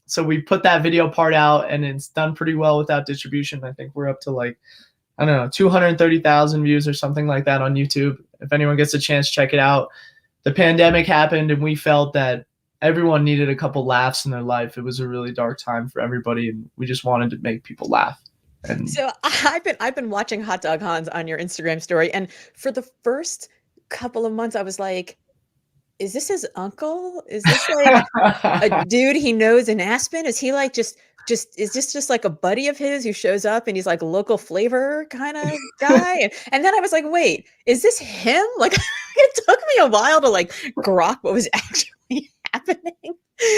so we put that video part out, and it's done pretty well without distribution. I think we're up to like, I don't know, 230,000 views or something like that on YouTube. If anyone gets a chance, check it out. The pandemic happened, and we felt that everyone needed a couple laughs in their life. It was a really dark time for everybody, and we just wanted to make people laugh. And so I've been watching Hot Dog Hans on your Instagram story, and for the first couple of months, I was like, is this his uncle? Is this like a dude he knows in Aspen? Is he like is this just like a buddy of his who shows up and he's like a local flavor kind of guy? And then I was like, wait, is this him? Like it took me a while to like grok what was actually happening.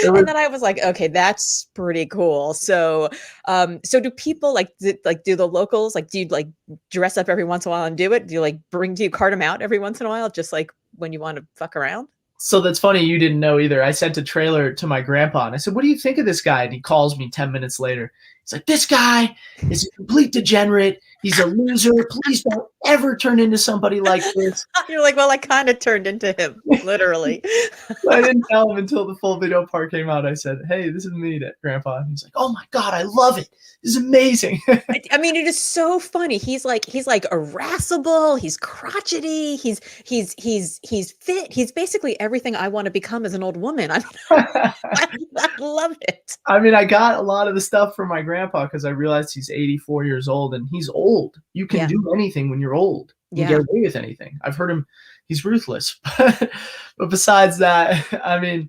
And then I was like, okay, that's pretty cool. So so do people do the locals, like, do you like dress up every once in a while and do it? Do you cart them out every once in a while, just like when you want to fuck around? So that's funny. You didn't know either. I sent a trailer to my grandpa and I said, what do you think of this guy? And he calls me 10 minutes later. He's like, this guy is a complete degenerate. He's a loser. Please don't ever turn into somebody like this. You're like, well, I kind of turned into him, literally. I didn't tell him until the full video part came out. I said, hey, this is me, Grandpa. And he's like, oh my God, I love it. This is amazing. I mean, it is so funny. He's like irascible. He's crotchety. He's fit. He's basically everything I want to become as an old woman. I love it. I mean, I got a lot of the stuff from my grandpa because I realized he's 84 years old and he's old. You can do anything when you're old. You get away with anything. I've heard him. He's ruthless. But besides that, I mean,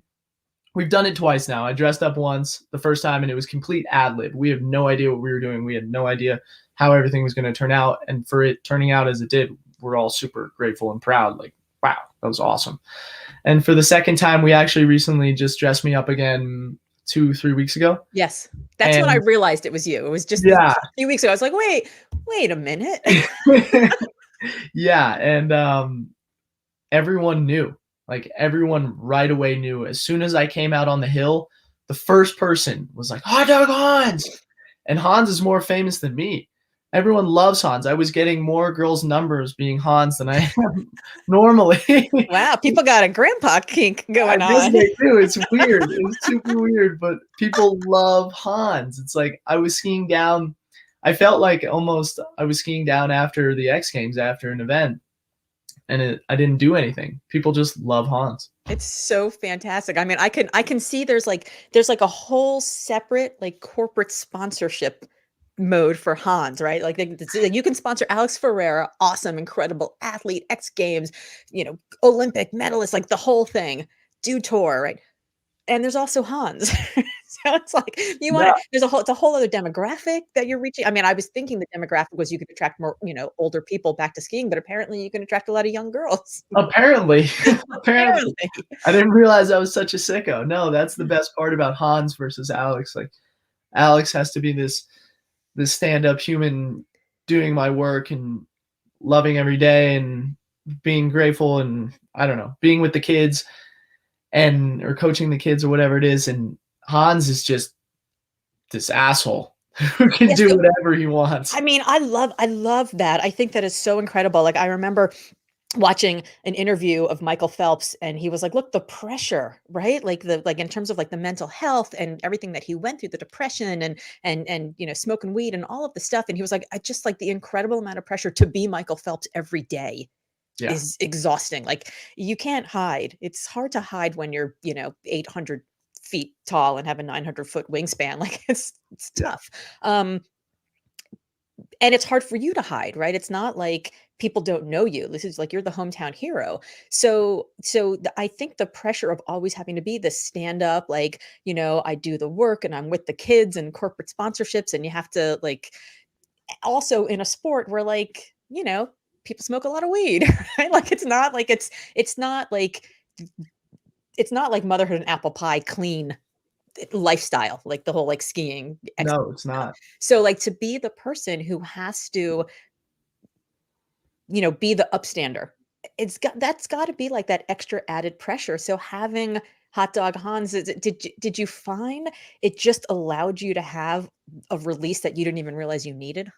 we've done it twice now. I dressed up once the first time and it was complete ad lib. We have no idea what we were doing. We had no idea how everything was going to turn out. And for it turning out as it did, we're all super grateful and proud. Like, wow, that was awesome. And for the second time, we actually recently just dressed me up again 2-3 weeks ago. Yes. That's when I realized it was you. It was just a few weeks ago. I was like, wait a minute. Yeah. And everyone knew. Like everyone right away knew. As soon as I came out on the hill, the first person was like, Hot Dog Hans. And Hans is more famous than me. Everyone loves Hans. I was getting more girls' numbers being Hans than I am normally. Wow, people got a grandpa kink going on. They do. It's weird. It's super weird, but people love Hans. It's like I was skiing down. I felt like almost I was skiing down after the X Games after an event. And I didn't do anything. People just love Hans. It's so fantastic. I mean, I can see there's like a whole separate like corporate sponsorship mode for Hans, right? Like you can sponsor Alex Ferreira, awesome, incredible athlete, X Games, Olympic medalist, like the whole thing, do tour, right? And there's also Hans. So it's like it's a whole other demographic that you're reaching. I mean, I was thinking the demographic was you could attract more, older people back to skiing, but apparently you can attract a lot of young girls. Apparently. I didn't realize I was such a sicko. No, that's the best part about Hans versus Alex. Like Alex has to be this this stand-up human doing my work and loving every day and being grateful and I don't know, being with the kids and or coaching the kids or whatever it is. And Hans is just this asshole who can Yeah, do so whatever he wants. I mean, I love that. I think that is so incredible. Like, I remember watching an interview of Michael Phelps, and he was like, "Look, the pressure, right? Like in terms of like the mental health and everything that he went through, the depression and you know, smoking weed and all of the stuff." And he was like, "I just like the incredible amount of pressure to be Michael Phelps every day Yeah. is exhausting. Like, you can't hide. It's hard to hide when you're, you know, 800 feet tall and have a 900-foot wingspan. Like, it's Yeah. tough. Um, and it's hard for you to hide, right? It's not like people don't know you. This is like you're the hometown hero. I think the pressure of always having to be the stand up, like, you know, I do the work and I'm with the kids and corporate sponsorships, and you have to like also in a sport where, like, you know, people smoke a lot of weed, right? Like, it's not like it's not like motherhood and apple pie clean lifestyle, like the whole like skiing. No, it's not. So like to be the person who has to, you know, be the upstander. That's got to be like that extra added pressure. So having Hot Dog Hans, did you find it just allowed you to have a release that you didn't even realize you needed?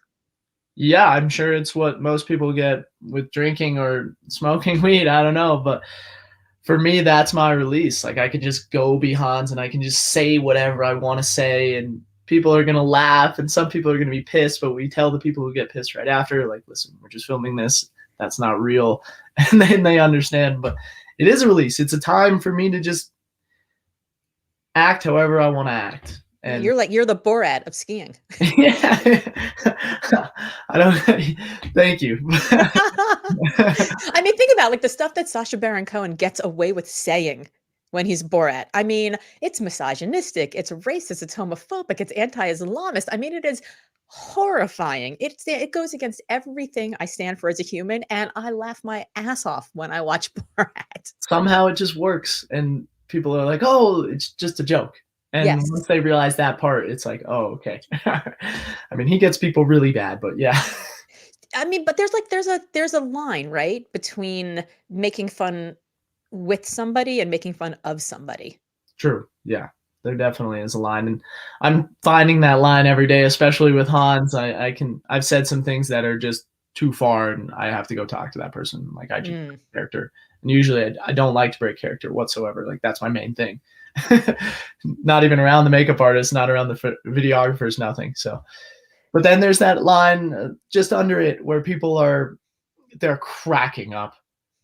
Yeah, I'm sure it's what most people get with drinking or smoking weed. I don't know, but for me, that's my release. Like I could just go be Hans and I can just say whatever I want to say, and people are gonna laugh, and some people are gonna be pissed. But we tell the people who get pissed right after, like, listen, we're just filming this. That's not real, and then they understand. But it is a release. It's a time for me to just act however I want to act, and You're the Borat of skiing. yeah, I don't. Thank you. I mean, think about like the stuff that Sacha Baron Cohen gets away with saying when he's Borat. I mean, it's misogynistic, it's racist, it's homophobic, it's anti-Islamist. I mean, it is horrifying. It goes against everything I stand for as a human, and I laugh my ass off when I watch Borat. Somehow it just works, and people are like, "Oh, it's just a joke." And Yes. once they realize that part, it's like, "Oh, okay." I mean, he gets people really bad, but yeah. I mean, but there's a line, right, between making fun with somebody and making fun of somebody. True. Yeah. There definitely is a line, and I'm finding that line every day, especially with Hans. I've said some things that are just too far, and I have to go talk to that person. Like I just break character, and usually I don't like to break character whatsoever. Like that's my main thing. Not even around the makeup artist, not around the videographers, nothing. So, but then there's that line just under it where they're cracking up.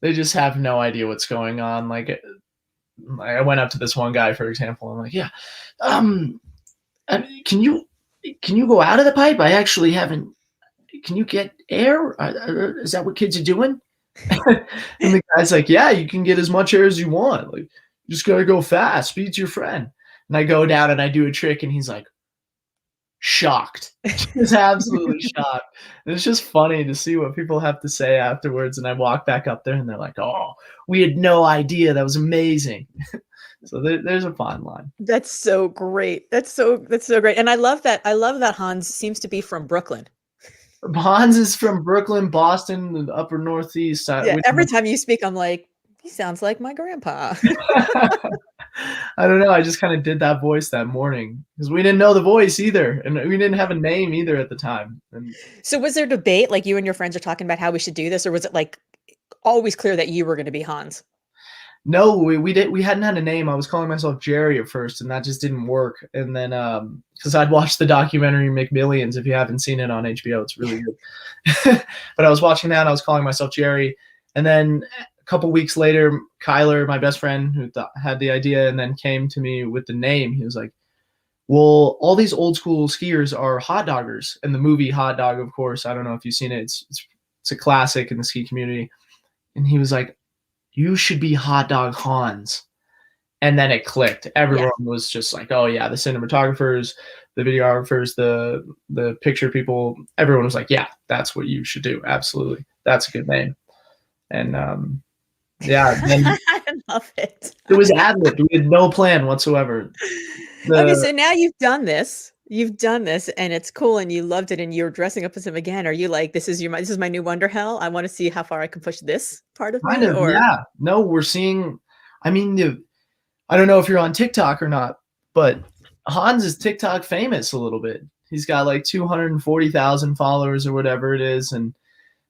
They just have no idea what's going on. Like I went up to this one guy, for example. I'm like, yeah, um, can you go out of the pipe? I actually haven't. Can you get air? Is that what kids are doing? And the guy's like, yeah, you can get as much air as you want. Like, you just gotta go fast. Speed's your friend. And I go down and I do a trick, and he's like, shocked. He's absolutely shocked. And it's just funny to see what people have to say afterwards. And I walk back up there, and they're like, "Oh, we had no idea. That was amazing." So there's a fine line. That's so great. That's so great. And I love that Hans seems to be from Brooklyn. Hans is from Brooklyn, Boston, the upper Northeast. Yeah, every time you speak, I'm like, he sounds like my grandpa. I don't know. I just kind of did that voice that morning because we didn't know the voice either, and we didn't have a name either at the time. And So was there debate, like you and your friends are talking about how we should do this, or was it like always clear that you were going to be Hans? no, we hadn't had a name. I was calling myself Jerry at first, and that just didn't work. And then because I'd watched the documentary McMillions, if you haven't seen it on HBO, it's really good. But I was watching that, and I was calling myself Jerry. And then a couple weeks later, Kyler, my best friend, who had the idea, and then came to me with the name. He was like, "Well, all these old school skiers are hot doggers." And the movie Hot Dog, of course, I don't know if you've seen it. It's a classic in the ski community. And he was like, "You should be Hot Dog Hans." And then it clicked. Everyone was just like, "Oh yeah," the cinematographers, the videographers, the picture people, everyone was like, "Yeah, that's what you should do. Absolutely. That's a good name." And yeah, then I love it. it was ad-libbed. We had no plan whatsoever. Okay, so now you've done this. You've done this and it's cool and you loved it and you're dressing up as him again. Are you like, this is my new Wonder Hell. I want to see how far I can push this part of Kind me, of, or yeah. No, we're seeing, I mean, I don't know if you're on TikTok or not, but Hans is TikTok famous a little bit. He's got like 240,000 followers or whatever it is, and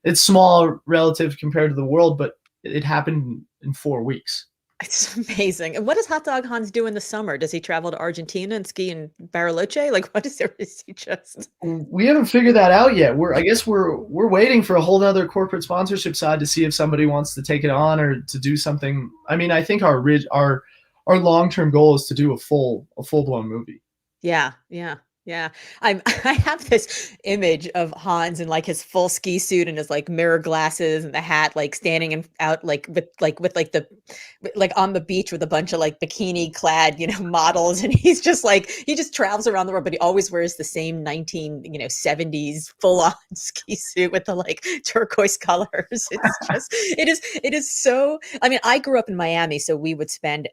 it's small relative compared to the world, but it happened in 4 weeks. it's amazing. And what does Hot Dog Hans do in the summer? Does he travel to Argentina and ski in Bariloche? Like, what is there? Is he just We haven't figured that out yet. I guess we're waiting for a whole other corporate sponsorship side to see if somebody wants to take it on or to do something. I mean, I think our long-term goal is to do a full-blown movie. Yeah, yeah, yeah. I have this image of Hans in like his full ski suit and his like mirror glasses and the hat, like standing in out with like the like on the beach with a bunch of like bikini clad, models, and he's just like he just travels around the world, but he always wears the same 1970s full on ski suit with the like turquoise colors. It is so. I mean, I grew up in Miami, so we would spend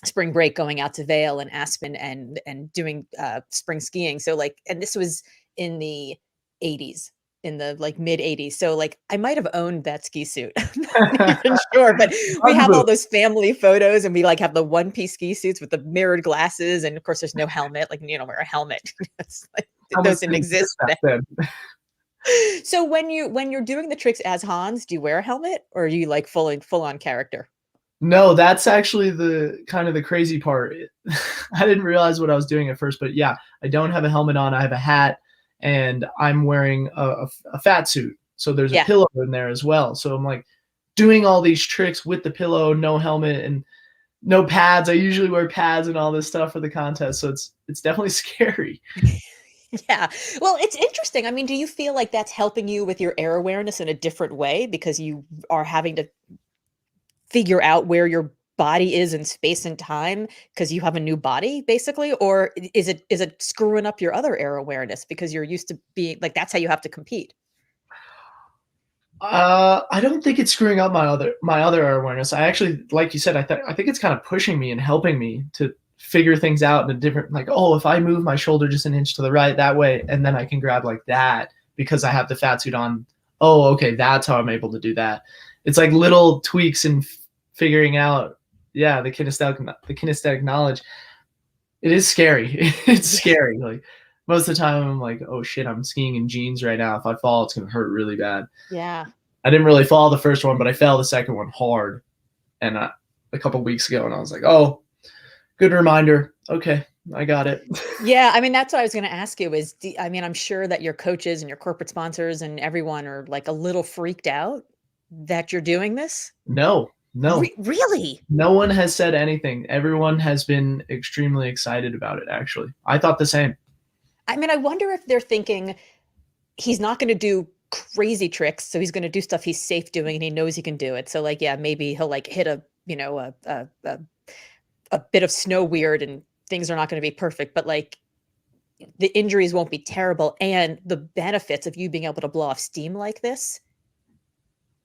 spring break going out to Vail and Aspen and doing spring skiing. So like, and this was in the 80s, in the like mid 80s. So like I might have owned that ski suit. I'm not even sure, but we have all those family photos and we like have the one piece ski suits with the mirrored glasses. And of course there's no helmet, like you don't wear a helmet. It's like, those didn't exist then. So when you're doing the tricks as Hans, do you wear a helmet or are you like full on character? No, that's actually the kind of the crazy part. I didn't realize what I was doing at first, but yeah, I don't have a helmet on. I have a hat, and I'm wearing a fat suit. So there's a pillow in there as well. So I'm like doing all these tricks with the pillow, no helmet, and no pads. I usually wear pads and all this stuff for the contest, so it's definitely scary. Yeah. Well, it's interesting. I mean, do you feel like that's helping you with your air awareness in a different way because you are having to figure out where your body is in space and time because you have a new body basically, or is it screwing up your other air awareness because you're used to being like that's how you have to compete? I don't think it's screwing up my other awareness. I actually, like you said, I think it's kind of pushing me and helping me to figure things out in a different, like, oh, if I move my shoulder just an inch to the right that way, and then I can grab like that because I have the fat suit on. Oh, okay, that's how I'm able to do that. It's like little tweaks and figuring out, yeah, the kinesthetic knowledge. It is scary. It's scary. Like most of the time, I'm like, oh shit, I'm skiing in jeans right now. If I fall, it's gonna hurt really bad. Yeah. I didn't really fall the first one, but I fell the second one hard, and a couple weeks ago, and I was like, oh, good reminder. Okay, I got it. Yeah, I mean, that's what I was going to ask you is, I mean, I'm sure that your coaches and your corporate sponsors and everyone are like a little freaked out that you're doing this. No, Really? no one has said anything. Everyone has been extremely excited about it. Actually, I thought the same. I mean, I wonder if they're thinking he's not going to do crazy tricks, so he's going to do stuff he's safe doing and he knows he can do it. So like, yeah, maybe he'll like hit a bit of snow weird and things are not going to be perfect, but like the injuries won't be terrible and the benefits of you being able to blow off steam like this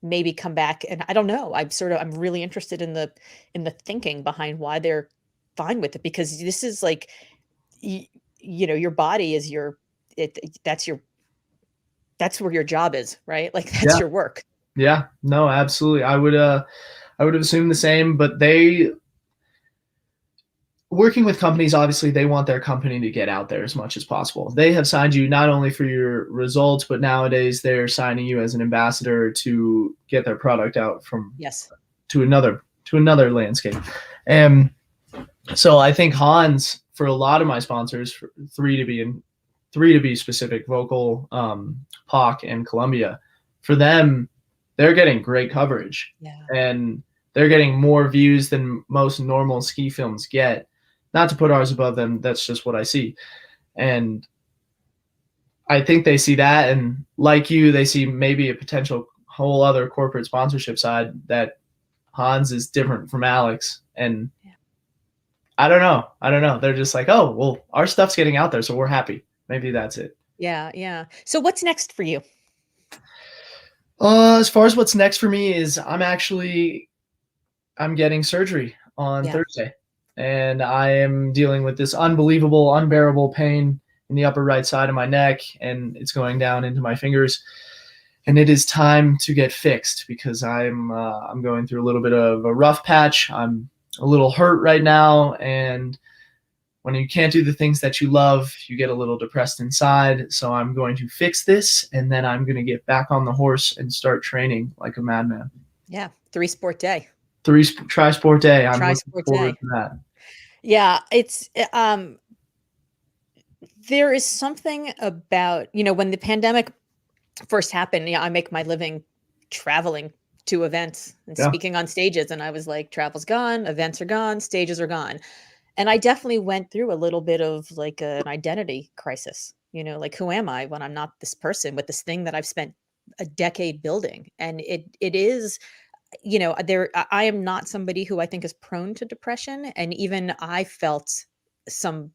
maybe come back. And I don't know, I'm really interested in the thinking behind why they're fine with it, because this is like your body is it that's where your job is, right? Like that's Yeah. your work. Yeah. No, absolutely. I would assume the same, but working with companies, obviously they want their company to get out there as much as possible. They have signed you not only for your results, but nowadays they're signing you as an ambassador to get their product out to another landscape. And so I think Hans, for a lot of my sponsors, three to be specific, Vocal, POC, and Columbia, for them, they're getting great coverage. Yeah. And they're getting more views than most normal ski films get. Not to put ours above them, that's just what I see. And I think they see that, and like you, they see maybe a potential whole other corporate sponsorship side that Hans is different from Alex. And I don't know. They're just like, oh, well, our stuff's getting out there, so we're happy. Maybe that's it. Yeah, yeah. So what's next for you? As far as what's next for me is I'm getting surgery on Thursday, and I am dealing with this unbelievable, unbearable pain in the upper right side of my neck, and it's going down into my fingers. And it is time to get fixed because I'm going through a little bit of a rough patch. I'm a little hurt right now, and when you can't do the things that you love, you get a little depressed inside. So I'm going to fix this, and then I'm going to get back on the horse and start training like a madman. Yeah, 3-sport day. Tri-sport day. I'm looking Tri-sport forward day. to that. Yeah, it's there is something about, when the pandemic first happened, I make my living traveling to events and Yeah. speaking on stages, and I was like, travel's gone, events are gone, stages are gone. And I definitely went through a little bit of like an identity crisis, like who am I when I'm not this person with this thing that I've spent a decade building? And it is, I am not somebody who I think is prone to depression. And even I felt some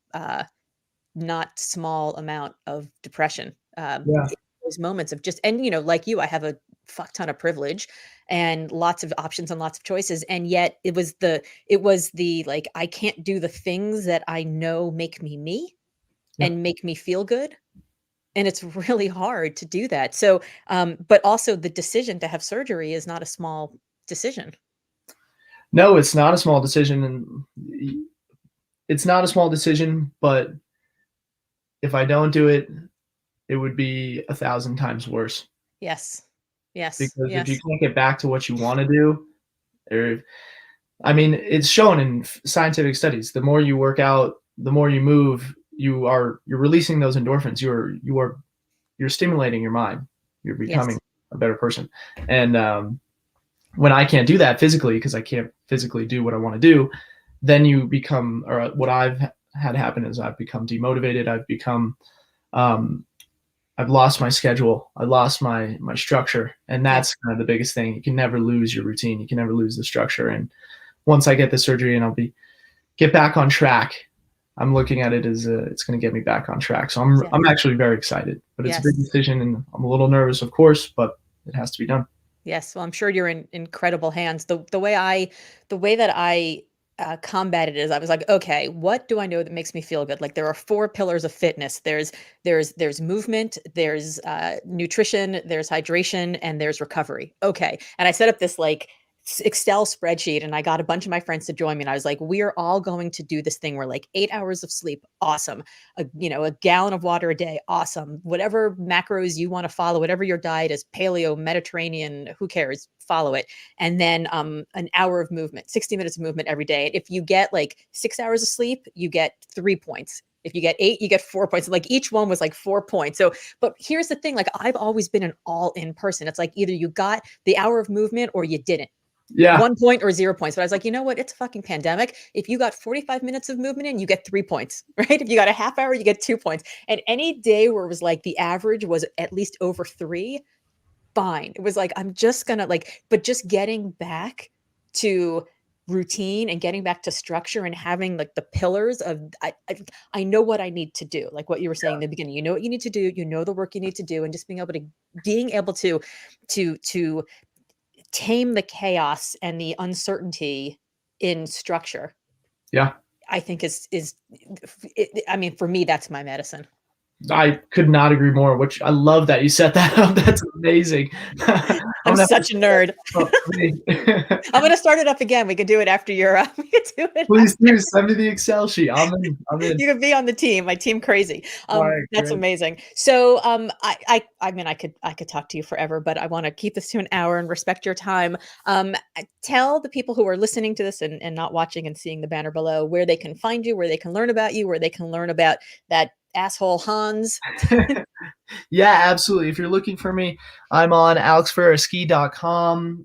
not small amount of depression. Yeah. In those moments of just, and like you, I have a fuck ton of privilege and lots of options and lots of choices. And yet it was the like, I can't do the things that I know make me me Yeah. and make me feel good. And it's really hard to do that. So, but also the decision to have surgery is not a small decision. No, it's not a small decision, and it's not a small decision, but if I don't do it, it would be 1,000 times worse. Yes. Yes. Because if you Yes. can't get back to what you want to do, or I mean, it's shown in scientific studies. The more you work out, the more you move, you're releasing those endorphins. You're stimulating your mind. You're becoming Yes. a better person. And when I can't do that physically because I can't physically do what I want to do, then you become, or what I've had happen is I've become demotivated. I've lost my schedule. I lost my structure, and that's kind of the biggest thing. You can never lose your routine. You can never lose the structure. And once I get the surgery and get back on track, I'm looking at it as it's going to get me back on track. So Yes. I'm actually very excited, but it's a big Yes. decision, and I'm a little nervous, of course, but it has to be done. Yes, well, I'm sure you're in incredible hands. The way that I combated it is I was like, okay, what do I know that makes me feel good? Like there are 4 pillars of fitness. There's movement, there's nutrition, there's hydration, and there's recovery. Okay, and I set up this like Excel spreadsheet, and I got a bunch of my friends to join me, and I was like, we are all going to do this thing where like 8 hours of sleep, awesome. A gallon of water a day, awesome. Whatever macros you want to follow, whatever your diet is, paleo, Mediterranean, who cares, follow it. And then an hour of movement, 60 minutes of movement every day. If you get like 6 hours of sleep, you get 3 points. If you get 8, you get 4 points. Like each one was like 4 points. So, but here's the thing, like I've always been an all-in person. It's like either you got the hour of movement or you didn't. Yeah. 1 point or 0 points. But I was like, you know what? It's a fucking pandemic. If you got 45 minutes of movement in, you get 3 points, right? If you got a half hour, you get 2 points. And any day where it was like the average was at least over 3, fine. It was like, I'm just gonna like, but just getting back to routine and getting back to structure and having like the pillars of I know what I need to do. Like what you were saying in the beginning, you know what you need to do, you know the work you need to do, and just being able to to tame the chaos and the uncertainty in structure, Yeah. I think I mean, for me, that's my medicine. I could not agree more. Which I love that you set that up. That's amazing. I'm such a nerd. Please, I'm gonna start it up again. We can do it after we can do it. please do send me the Excel sheet. I'm in. You could be on the team. My team crazy. All right, That's great. amazing. So, I mean, I could talk to you forever, but I want to keep this to an hour and respect your time. Tell the people who are listening to this and not watching and seeing the banner below where they can find you, where they can learn about you, where they can learn about that asshole Hans. Yeah, absolutely. If you're looking for me, I'm on alexferreiraski.com,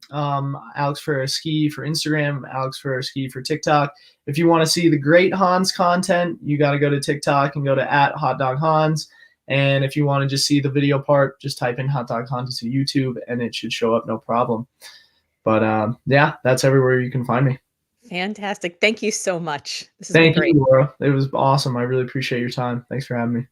Alex Ferreira Ski for Instagram, Alex Ferreira Ski for TikTok. If you want to see the great Hans content, you got to go to TikTok and go to @HotdogHans. And if you want to just see the video part, just type in Hotdog Hans to YouTube and it should show up no problem. But yeah, that's everywhere you can find me. Fantastic. Thank you so much. This has been Thank great. you, Laura. It was awesome. I really appreciate your time. Thanks for having me.